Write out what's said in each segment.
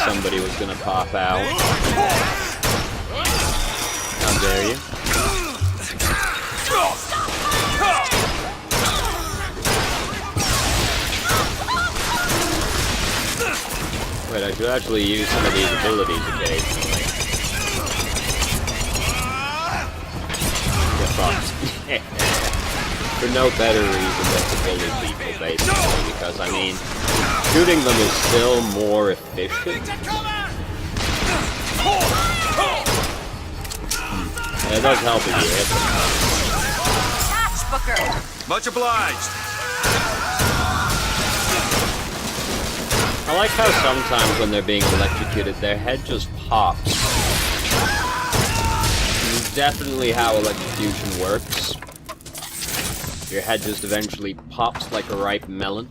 somebody was gonna pop out. How dare you? Wait, I should actually use some of these abilities occasionally. Get fucked. For no better reason than to bully people, basically, because, I mean, shooting them is still more efficient. It does help if you hit them. Catch, Booker! Much obliged! I like how sometimes when they're being electrocuted, their head just pops. This is definitely how electrocution works. Your head just eventually pops like a ripe melon.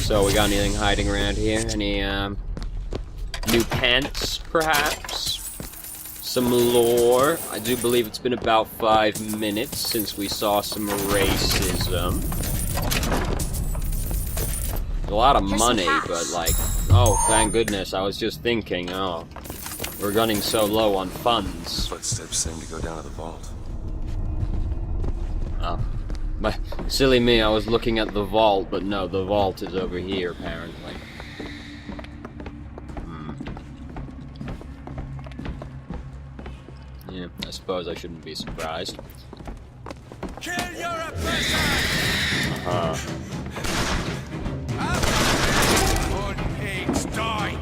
So, we got anything hiding around here? Any, new pants, perhaps? Some lore. I do believe it's been about 5 minutes since we saw some racism. There's a lot of money, but like, oh, thank goodness, I was just thinking, oh, we're running so low on funds. Footsteps seem to go down to the vault. Oh. But, silly me, I was looking at the vault, but no, the vault is over here, apparently. Yeah, I suppose I shouldn't be surprised. Kill your oppressor! Uh-huh. Good pigs die!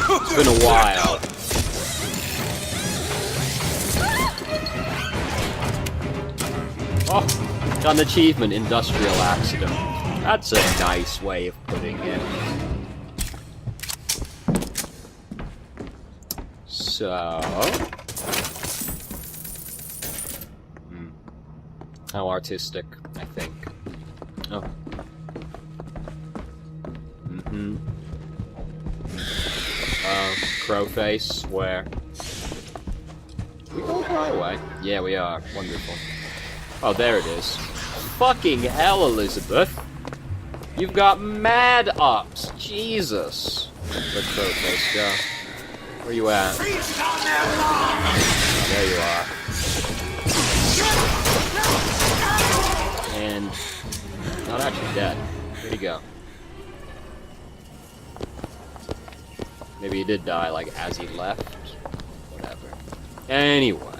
It's been a while. Oh, got an achievement, industrial accident. That's a nice way of putting it. So... How artistic, I think. Oh. Crow face, where? We going the right way? Yeah, we are. Wonderful. Oh, there it is. Fucking hell, Elizabeth! You've got mad ups! Jesus! Where'd crow face go? Where you at? There you are. And... not actually dead. Where'd he go? Maybe he did die, like, as he left? Whatever. Anyway.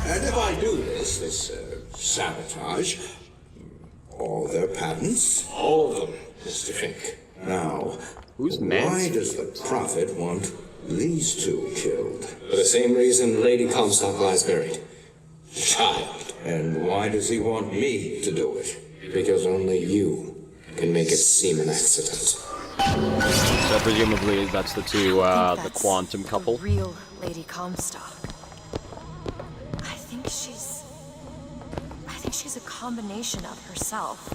And if I do this sabotage, all their patents, all of them, Mr. Fink. Now, who's why does the Prophet want these two killed? For the same reason Lady Comstock lies buried. Child. And why does he want me to do it? Because only you can make it seem an accident. So presumably that's the two, the quantum couple. The real Lady Comstock. I think she's a combination of herself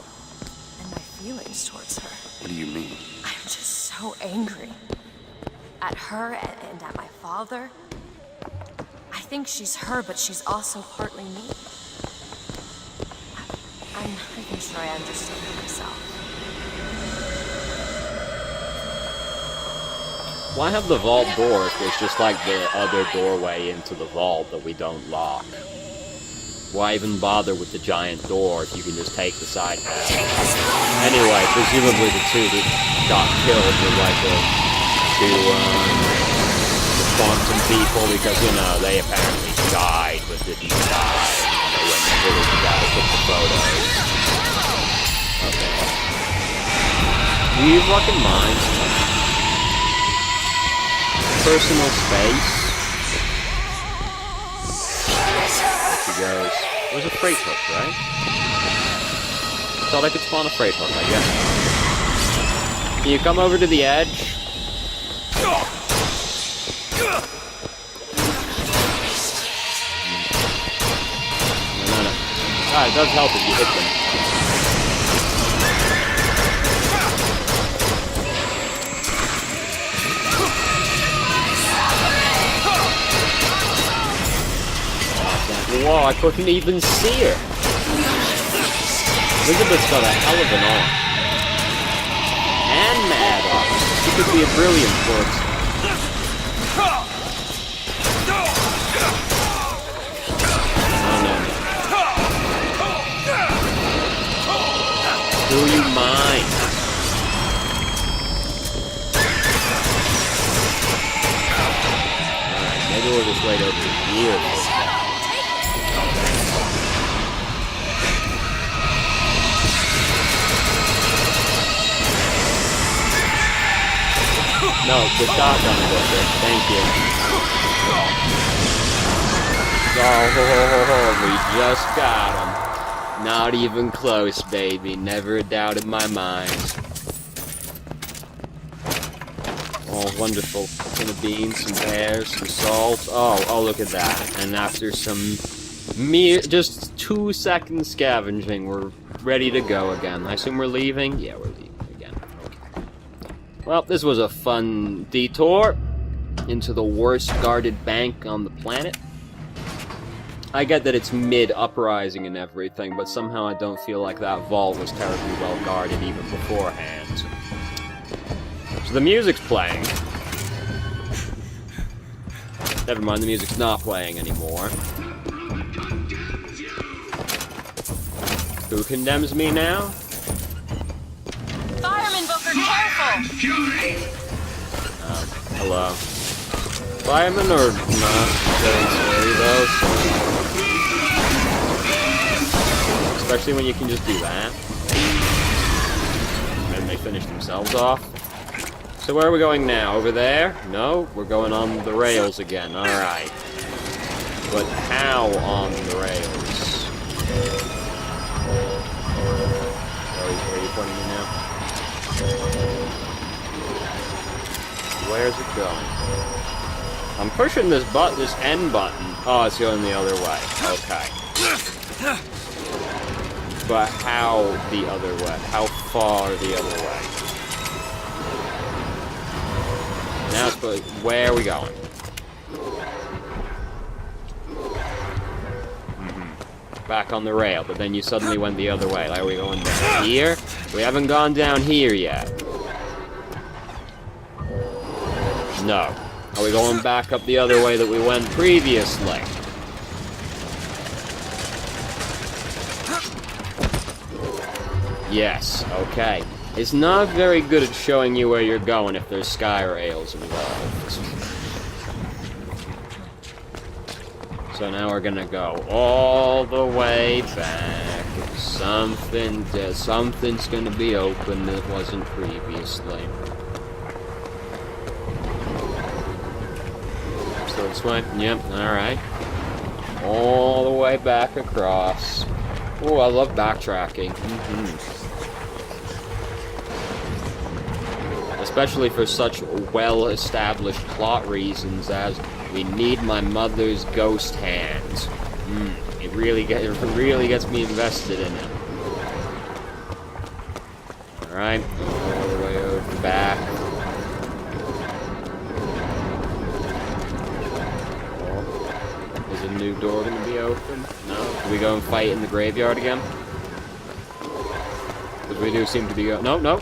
and my feelings towards her. What do you mean? I'm just so angry. At her and at my father. I think she's her, but she's also partly me. I'm not even sure I understand her myself. Why have the vault door if there's just like the other doorway into the vault that we don't lock? Why even bother with the giant door if you can just take the side path? Anyway, presumably the two that got killed were like the quantum people, because, you know, they apparently died but didn't die. And they went to the village to took the photos. Okay. Do you fucking mind? Personal space. There she goes. It was a freight hook, right? Thought I could spawn a freight hook, I guess. Can you come over to the edge? No. Ah, it does help if you hit them. Whoa, I couldn't even see her. Elizabeth's got a hell of an arm. And mad arm. She could be a brilliant force. Do you mind? Alright, maybe we'll just wait over here. No, the shotgun with it. Thank you. Oh, we just got him. Not even close, baby. Never doubted my mind. Oh, wonderful. Some beans, some pears, some salt. Oh, look at that. And after some just 2 seconds scavenging, we're ready to go again. I assume we're leaving? Yeah, we're leaving again. Okay. Well, this was a fun detour into the worst guarded bank on the planet. I get that it's mid-uprising and everything, but somehow I don't feel like that vault was terribly well guarded even beforehand. So the music's playing. Never mind, the music's not playing anymore. Who condemns me now? Fireman Booker, careful! Hello. Firemen are not very scary though, so... Especially when you can just do that. And they finish themselves off. So where are we going now? Over there? No? We're going on the rails again. Alright. But how on the rails? Where are you pointing me now? Where's it going? I'm pushing this N button. Oh, it's going the other way. Okay. But how the other way? How far the other way? Now it's where are we going? Back on the rail, but then you suddenly went the other way. Like, are we going down here? We haven't gone down here yet. No. Are we going back up the other way that we went previously? Yes, okay. It's not very good at showing you where you're going if there's sky rails involved. So now we're gonna go all the way back. Something's gonna be open that wasn't previously. So this way? Yep, alright. All the way back across. Oh, I love backtracking. Especially for such well-established plot reasons as we need my mother's ghost hands. It really gets me invested in it. Alright, all the way over the back. Is a new door gonna be open? No? Do we go and fight in the graveyard again? Because we do seem to be going. No,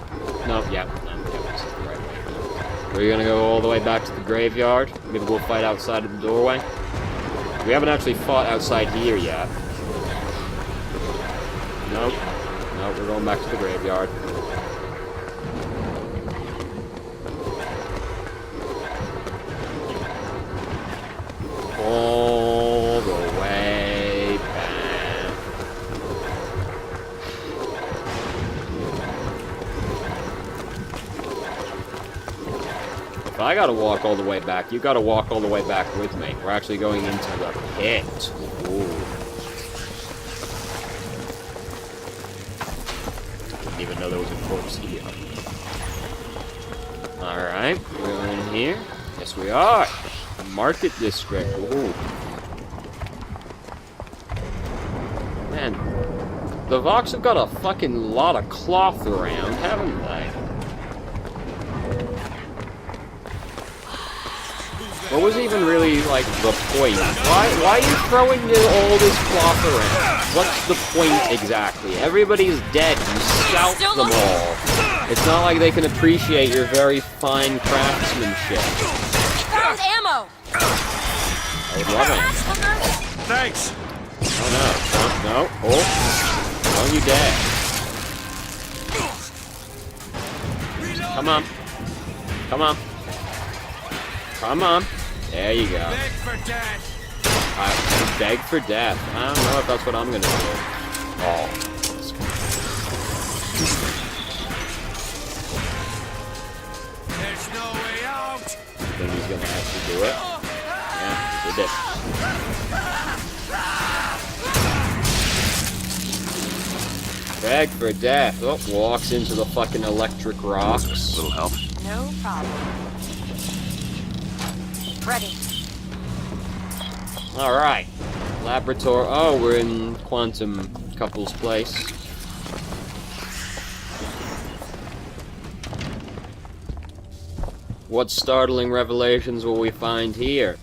yeah. This is the right way. We're gonna go all the way back to the graveyard. Maybe we'll fight outside of the doorway. We haven't actually fought outside here yet. Nope, we're going back to the graveyard. All the way back. If I gotta walk all the way back, you gotta walk all the way back with me. We're actually going into the pit. Ooh. Didn't even know there was a corpse here. Alright, we're in here. Yes, we are. Market district. Ooh. Man, the Vox have got a fucking lot of cloth around, haven't they? These What was even really, like, the point? Why are you throwing all this cloth around? What's the point exactly? Everybody's dead. You scalp them all. It's not like they can appreciate your very fine craftsmanship. Found ammo! I would love it. Thanks. Oh no. No. Oh. Don't you dare. Come on. Come on. Come on. There you go. Beg for death. I beg for death. I don't know if that's what I'm gonna do. Oh. There's no way out. Think he's gonna actually do it? Yeah, he did. Beg for death. Oh, walks into the fucking electric rocks. Little help. No problem. Ready. Alright. Laboratory. Oh, we're in Quantum Couple's place. What startling revelations will we find here?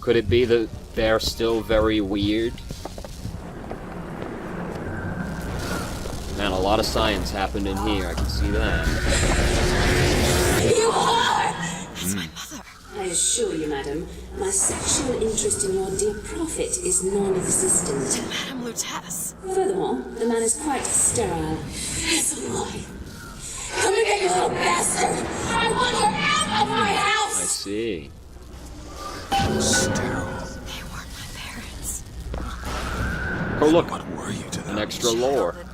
Could it be that they're still very weird? Man, a lot of science happened in here, I can see that. You are! That's my mother. I assure you, madam, my sexual interest in your dear prophet is non-existent. Madame Lutece. Furthermore, the man is quite sterile. As am I. Come and get you little bastard! I want her out of my I house! see. Sterile. They weren't my parents. Oh, look. What were you to them? An extra lore. They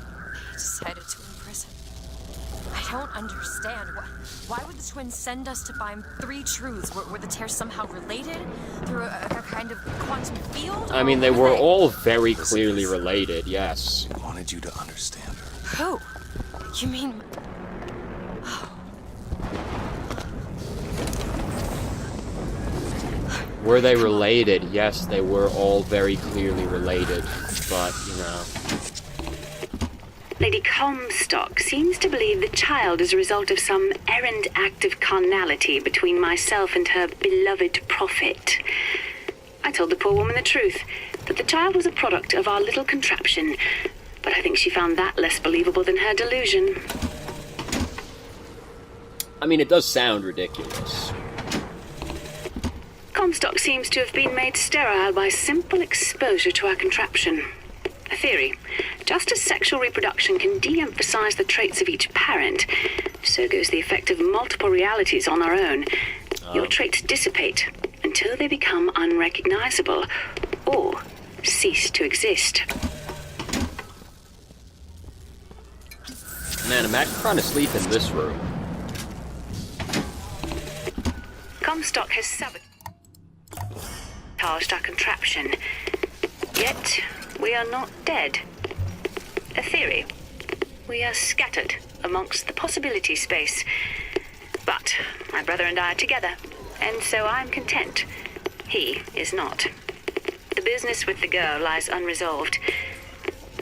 decided to imprison. I don't understand. Why would the twins send us to find 3 truths? Were the tears somehow related? Through a kind of quantum field? I mean, they Or were all very clearly related, yes. I wanted you to understand her. Who? You mean... Were they related? Yes, they were all very clearly related. But, you know... Lady Comstock seems to believe the child is a result of some errant act of carnality between myself and her beloved prophet. I told the poor woman the truth, that the child was a product of our little contraption, but I think she found that less believable than her delusion. I mean, it does sound ridiculous. Comstock seems to have been made sterile by simple exposure to our contraption. A theory. Just as sexual reproduction can de-emphasize the traits of each parent, so goes the effect of multiple realities on our own. Your traits dissipate until they become unrecognizable or cease to exist. Man, imagine trying to sleep in this room. Comstock has sabotaged our contraption. Yet, we are not dead. A theory. We are scattered amongst the possibility space. But my brother and I are together, and so I'm content. He is not. The business with the girl lies unresolved,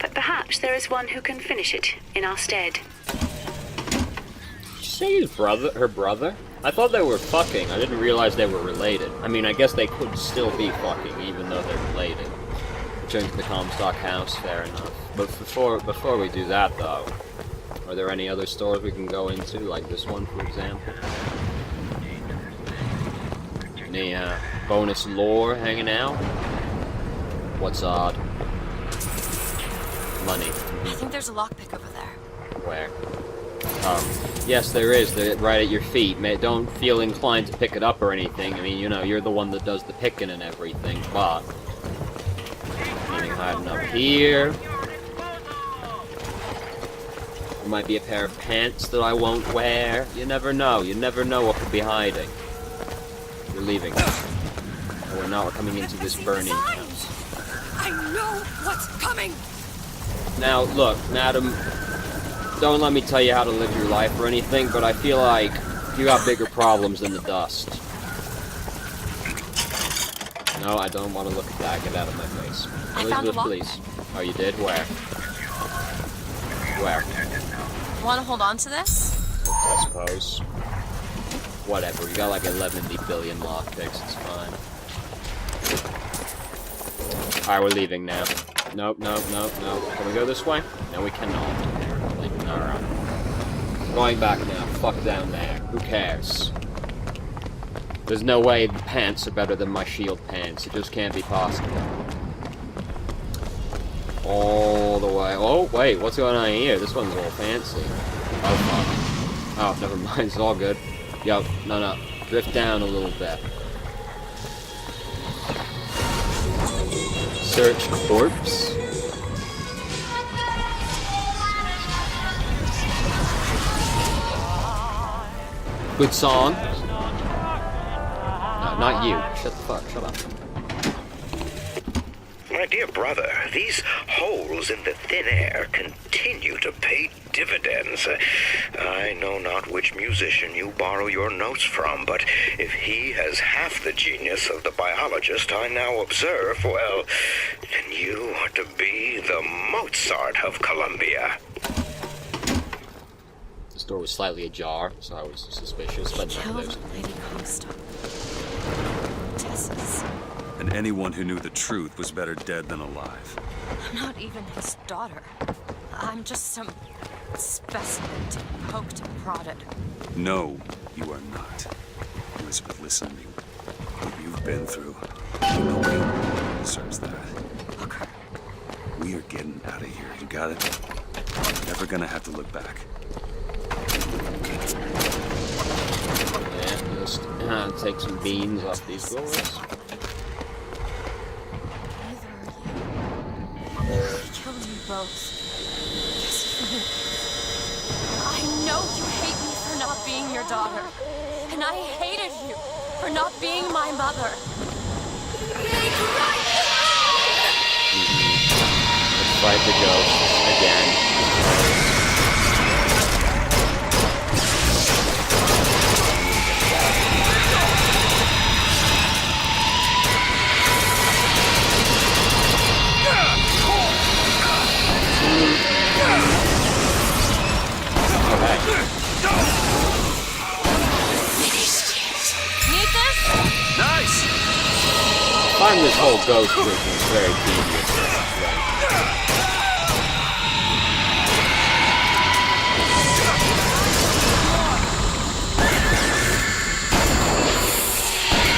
but perhaps there is one who can finish it in our stead. Did you say his brother? Her brother? I thought they were fucking. I didn't realize they were related. I mean, I guess they could still be fucking, even though they're related. Return to the Comstock house, fair enough. But before we do that, though, are there any other stores we can go into, like this one, for example? Any bonus lore hanging out? What's odd? Money. I think there's a lockpick over there. Where? Oh, yes, there is. They're right at your feet. Don't feel inclined to pick it up or anything. I mean, you know, you're the one that does the picking and everything, but... Anything hiding up here? There might be a pair of pants that I won't wear. You never know. You never know what could be hiding. We're leaving. No, we're not. We're coming into this burning house. I know what's coming! Now, look, madam, don't let me tell you how to live your life or anything, but I feel like you got bigger problems than the dust. No, I don't want to look at that. Get out of my face. Elizabeth, please. Oh, you did? Where? Where? Want to hold on to this? I suppose. Whatever, we got like 11 billion lockpicks, it's fine. Alright, we're leaving now. Nope, nope, nope, nope. Can we go this way? No, we cannot. Alright. Going back now. Fuck down there. Who cares? There's no way the pants are better than my shield pants. It just can't be possible. All the way. Oh, wait, what's going on here? This one's all fancy. Oh, fuck. Oh, never mind. It's all good. Yo, no. Drift down a little bit. Search corpse. Good song. No, not you. Shut up. My dear brother, these holes in the thin air continue to pay dividends. I know not which musician you borrow your notes from, but if he has half the genius of the biologist I now observe, well, then you are to be the Mozart of Columbia. The door was slightly ajar, so I was suspicious, but no, there's... Killed Lady Comstock. Tessa's. And anyone who knew the truth was better dead than alive. I'm not even his daughter. I'm just some specimen to be poked and prodded. No, you are not. Elizabeth, listen to me. What you've been through, nobody deserves that. Booker. We are getting out of here. You got it? You're never gonna have to look back. Yeah, just take some beans off these floors. Kill you both. Just for me. I know you hate me for not being your daughter. And I hated you for not being my mother. Make right! Let's fight the ghosts again. I find this whole ghost business very tedious.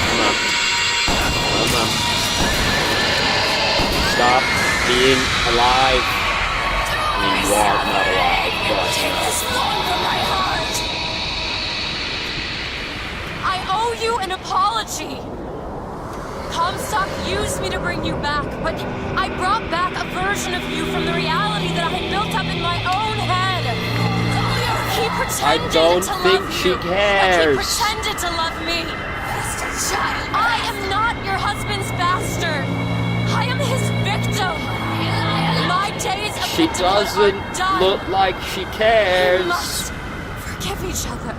Come on. Stop being alive. I mean, you are not alive, but I owe you an apology. Comstock used me to bring you back, but I brought back a version of you from the reality that I had built up in my own head. He pretended I don't to think love she you, cares. Like he pretended to love me. I am not your husband's bastard. I am his victim. My days of she victimhood doesn't are done. look like she cares. We must forgive each other.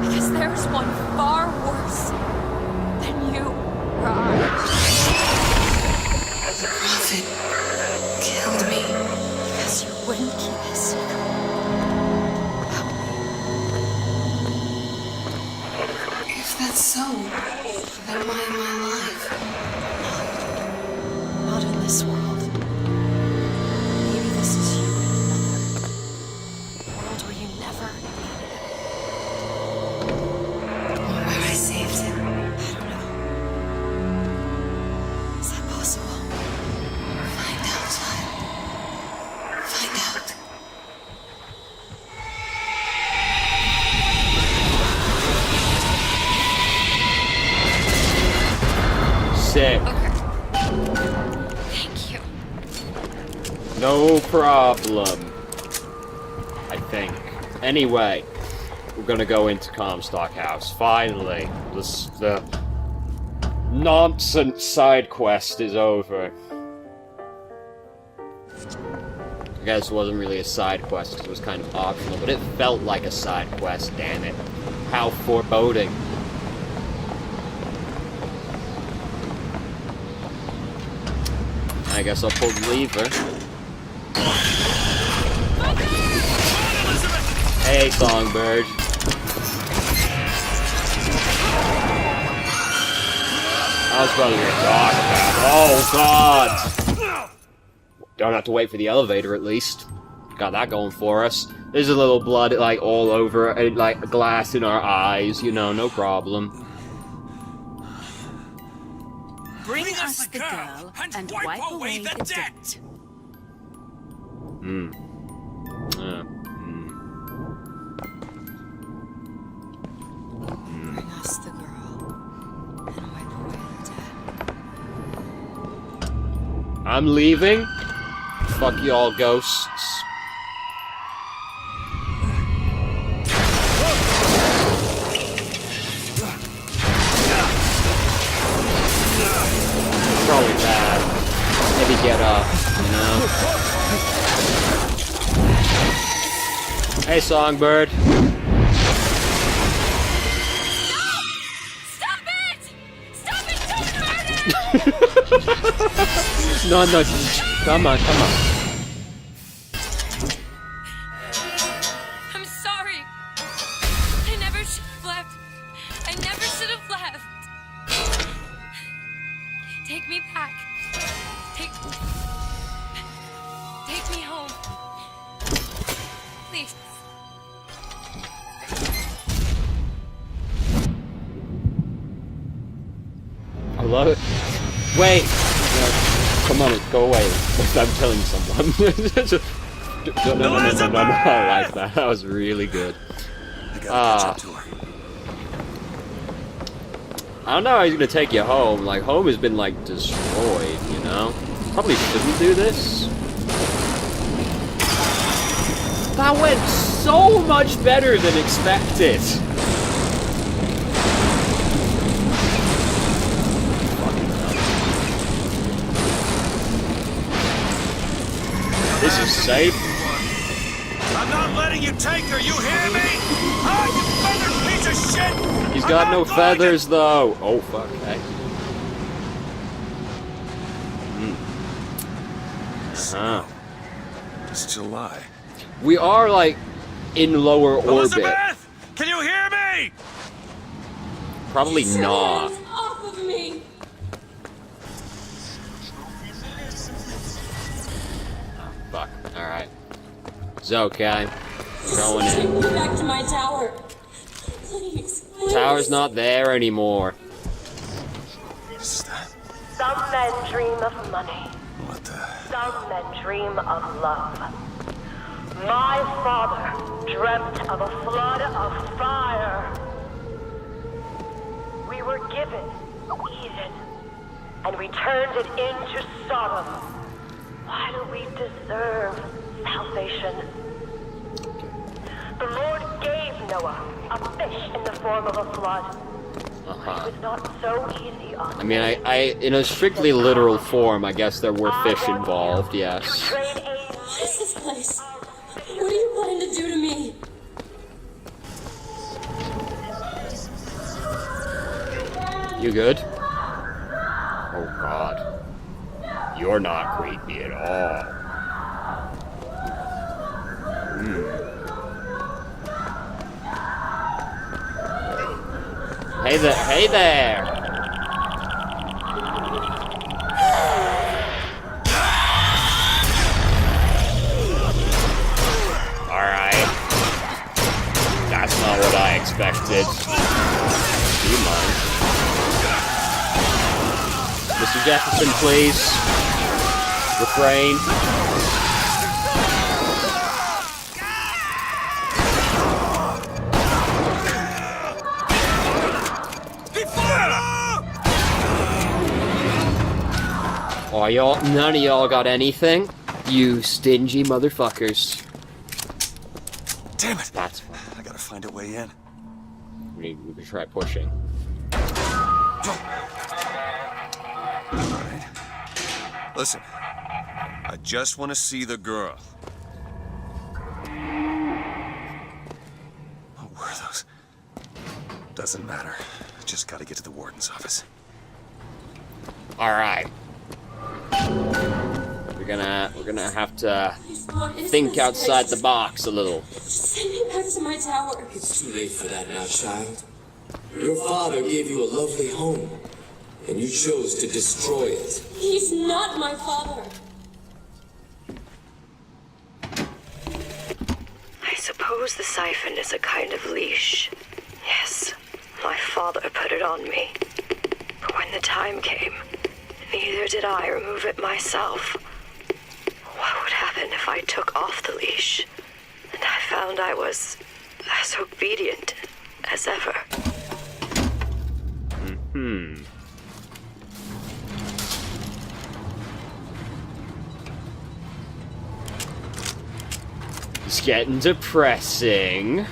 Because there's one far worse than you, Rod. The prophet killed me. Because you wouldn't keep his secret. If that's so, then why am I alive? Not in this world. Maybe this is you and another. A world where you never needed it. Where I saved him. I don't know. Is that possible? Find out, child. Find out. Sick. Thank you. No problem. I think. Anyway, we're gonna go into Comstock House. Finally, the nonsense side quest is over. I guess it wasn't really a side quest because it was kind of optional, but it felt like a side quest, damn it. How foreboding. I guess I'll pull the lever. Hey, Songbird. I was probably gonna talk about. Oh God! Don't have to wait for the elevator at least. Got that going for us. There's a little blood like all over and like glass in our eyes. You know, no problem. Bring us the girl and wipe away the debt. Hmm. Bring us the girl and wipe away the debt. I'm leaving. Fuck y'all, ghosts. Probably bad. Maybe get up, you know? Hey, Songbird. Stop it! Stop it! Don't hurt him! No, come on. I'm sorry. I never should have left. I never should have left. Take me back. Take me home. Please. I love it. Wait! No, come on, go away. I'm killing someone. No, I like that. That was really good. I gotta catch up to her. I don't know how he's gonna take you home. Like, home has been, like, destroyed, you know? Probably shouldn't do this. That went so much better than expected. This is safe. I'm not letting you take her, you hear me? Ah, you feathered piece of shit! He's got no feathers, though. Oh, fuck. Hey. It's July. We are, like, in lower orbit. Elizabeth! Can you hear me? Probably not. Hands off of me! Fuck. Alright. It's okay. Going Take in. me back to my tower. Please, please. Tower's not there anymore. What's that? Some men dream of money. What the? Some men dream of love. My father dreamt of a flood of fire. We were given Eden, and we turned it into Sodom. Why do we deserve salvation? The Lord gave Noah a fish in the form of a flood. It was not so easy on I mean, I in a strictly literal form, I guess there were fish involved, yes. What is this place? What are you planning to do to me? You good? Oh god. You're not creepy at all. Hey there! Alright. That's not what I expected. Do you mind? Mr. Jefferson, please. Refrain. Oh, y'all, none of y'all got anything? You stingy motherfuckers. Damn it! That's fine. I gotta find a way in. We can try pushing. Alright. Listen. I just want to see the girl. What were those? Doesn't matter. Just gotta get to the warden's office. Alright. We're gonna have to What is think this outside place? the box a little. Send me back to my tower. It's too late for that now, child. Your father gave you a lovely home. and you chose to destroy it. He's not my father. I suppose the siphon is a kind of leash. Yes, my father put it on me. But when the time came, neither did I remove it myself. What would happen if I took off the leash, and I found I was as obedient as ever? It's getting depressing.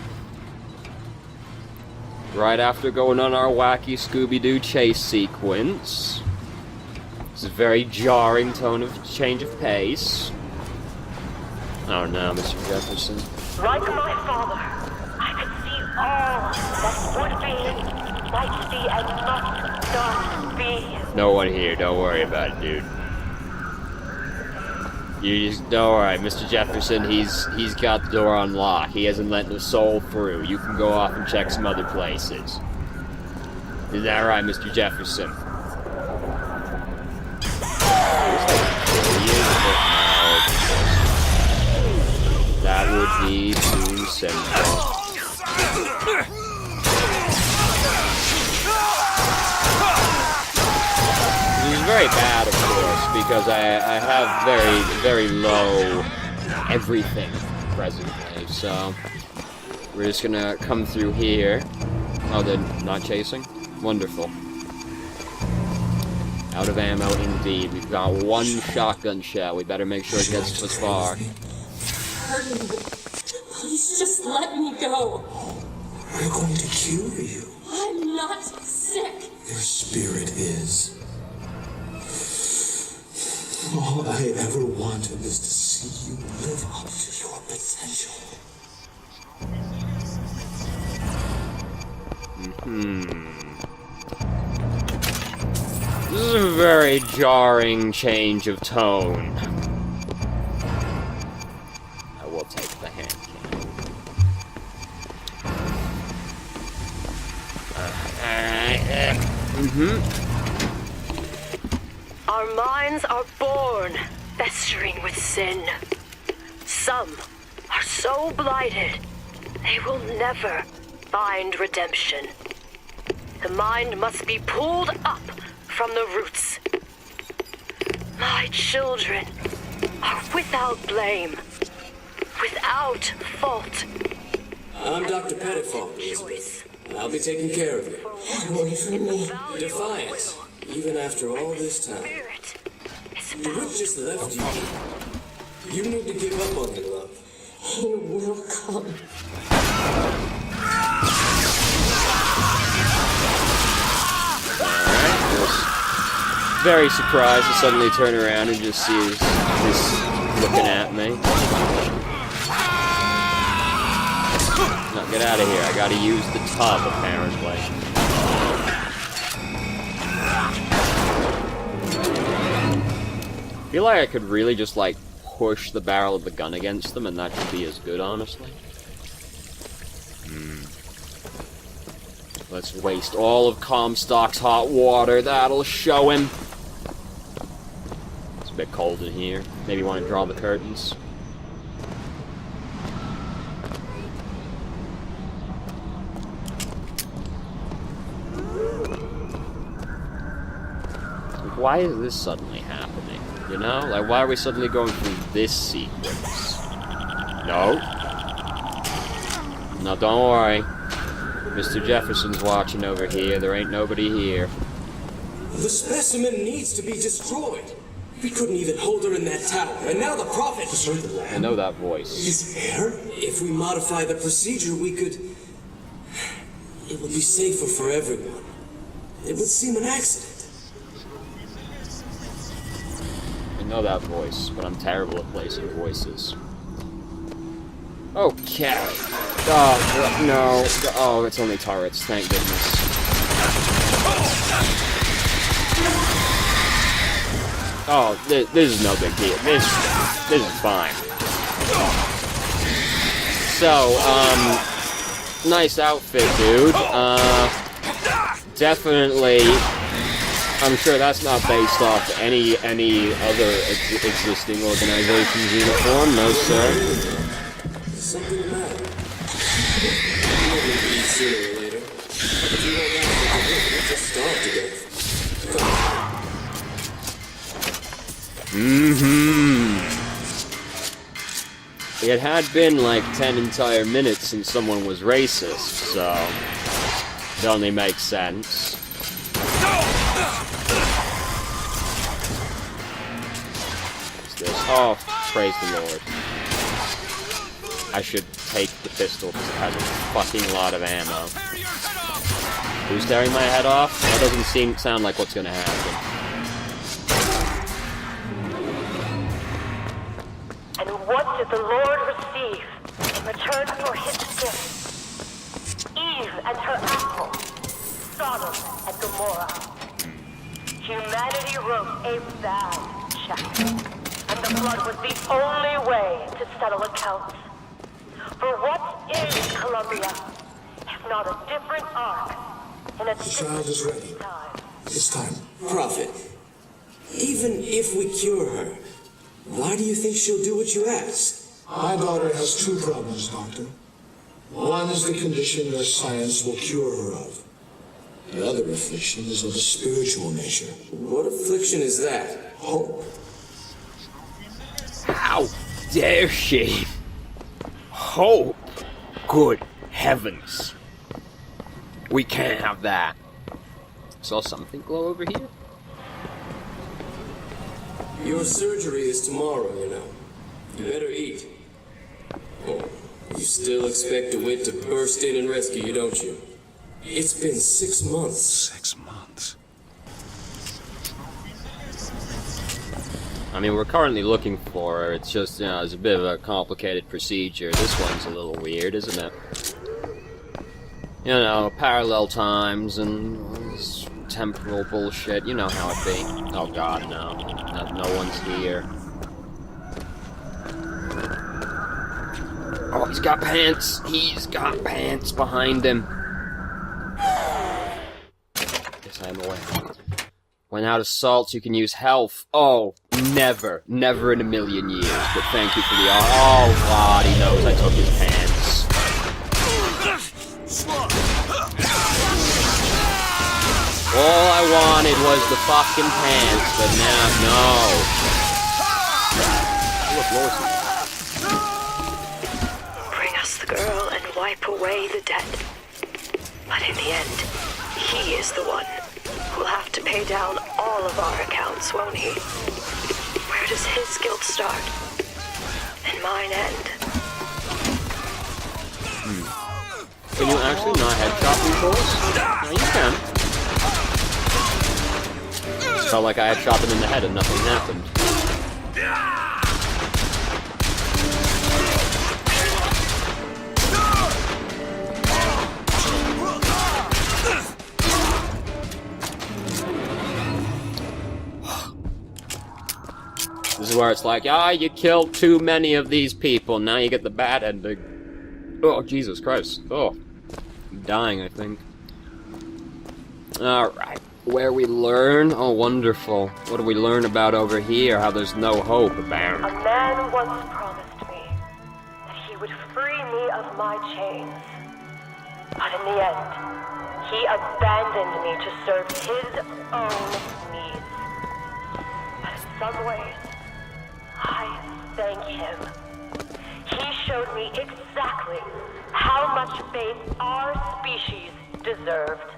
Right after going on our wacky Scooby-Doo chase sequence. It's a very jarring tone of change of pace. Oh no, Mr. Jefferson. Like my father, I could see all that would be, might be, and must not be. No one here, don't worry about it, dude. You just, alright, Mr. Jefferson, he's got the door on lock. He hasn't let no soul through. You can go off and check some other places. Is that right, Mr. Jefferson? That would be too simple. This is very bad, of course, because I have very low everything presently, so we're just gonna come through here. Oh, they're not chasing? Wonderful. Out of ammo indeed. We've got one shotgun shell. We better make sure it gets us far. Pardon me. Please just let me go. We're going to cure you. I'm not sick. Your spirit is. All I ever wanted was to see you live up to your potential. This is a very jarring change of tone. I will take the hand cannon. Our minds are born festering with sin. Some are so blighted, they will never find redemption. The mind must be pulled up from the roots. My children are without blame, without fault. I'm Dr. Pettiford, Elizabeth, and I'll be taking care of you. Get away from me. Defiant, even after all this time. The witch just left you. You need to give up on your love. He will come. Very surprised to suddenly turn around and just see this looking at me. No, get out of here. I gotta use the tub, apparently. I feel like I could really just, like, push the barrel of the gun against them, and that could be as good, honestly. Let's waste all of Comstock's hot water. That'll show him. It's a bit cold in here. Maybe want to draw the curtains. Like, why is this suddenly happening? You know? Like, why are we suddenly going through this sequence? No. No, don't worry. Mr. Jefferson's watching over here. There ain't nobody here. The specimen needs to be destroyed. We couldn't even hold her in that tower, and now the Prophet... I know that voice. His hair? If we modify the procedure, we could... It would be safer for everyone. It would seem an accident. I know that voice, but I'm terrible at placing voices. Okay. Oh, no. Oh, it's only turrets, thank goodness. Oh, this is no big deal. This is fine. So, nice outfit, dude. Definitely I'm sure that's not based off any other existing organization's uniform, no sir. Something the matter. We'll eat sooner or later. If you won't ask me, we'll just starve to death. It had been like 10 entire minutes since someone was racist, so it only makes sense. What's this? Oh, praise the Lord. I should take the pistol because it has a fucking lot of ammo. Who's tearing my head off? That doesn't sound like what's gonna happen. And what did the Lord receive in return for his gift? Eve and her apple, Sodom and Gomorrah. Humanity wrote a bad chapter, and the blood was the only way to settle accounts. For what is Columbia, if not a different arc in a The child is ready. different time? It's time. Prophet, even if we cure her, why do you think she'll do what you ask? My daughter has two problems, Doctor. One is the condition your science will cure her of. The other affliction is of a spiritual nature. What affliction is that? Hope. How dare she? Hope? Good heavens. We can't have that. Saw something glow over here? Your surgery is tomorrow, you know. You better eat. Oh, you still expect the wit to burst in and rescue you, don't you? It's been 6 months. 6 months. I mean, we're currently looking for her. It's just, you know, it's a bit of a complicated procedure. This one's a little weird, isn't it? You know, parallel times and this temporal bullshit. You know how it be. Oh god, no. No one's here. Oh, he's got pants. He's got pants behind him. Yes, I am aware. When out of salts, you can use health. Oh, never. Never in a million years. But thank you for the... Oh, God, he knows I took his pants. All I wanted was the fucking pants, but now, no. Look, Lawson. Bring us the girl and wipe away the dead. But in the end, he is the one who'll have to pay down all of our accounts, won't he? Where does his guilt start? And mine end? Can you actually not headshot these boys? No, you can. It felt like I had shot them in the head and nothing happened. This is where it's like, you killed too many of these people, now you get the bad ending. Oh, Jesus Christ. Oh. I'm dying, I think. Alright. Where we learn? Oh, wonderful. What do we learn about over here? How there's no hope, apparently. A man once promised me that he would free me of my chains. But in the end, he abandoned me to serve his own needs. But in some ways, I thank him. He showed me exactly how much faith our species deserved.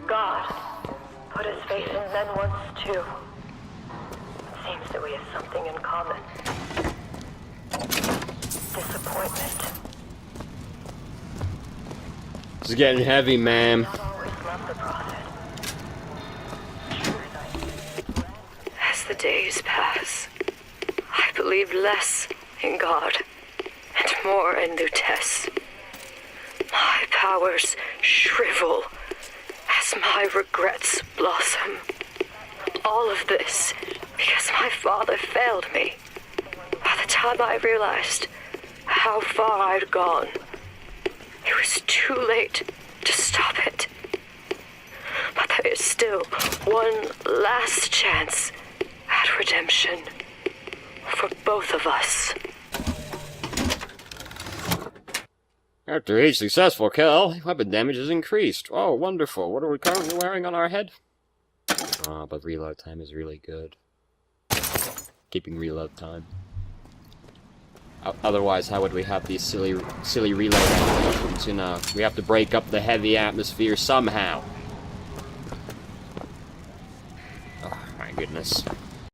God put his faith in men once too. It seems that we have something in common. Disappointment. This is getting heavy, ma'am. Not always love the prophet. As the days pass, I believe less in God and more in Lutece. My powers shrivel as my regrets blossom. All of this because my father failed me. By the time I realized how far I'd gone, it was too late to stop it. still one last chance at redemption for both of us. After each successful kill, weapon damage is increased. Oh, wonderful. What are we currently wearing on our head? Oh, but reload time is really good. Keeping reload time. Otherwise, how would we have these silly reload animations? You know, we have to break up the heavy atmosphere somehow. Oh, my goodness.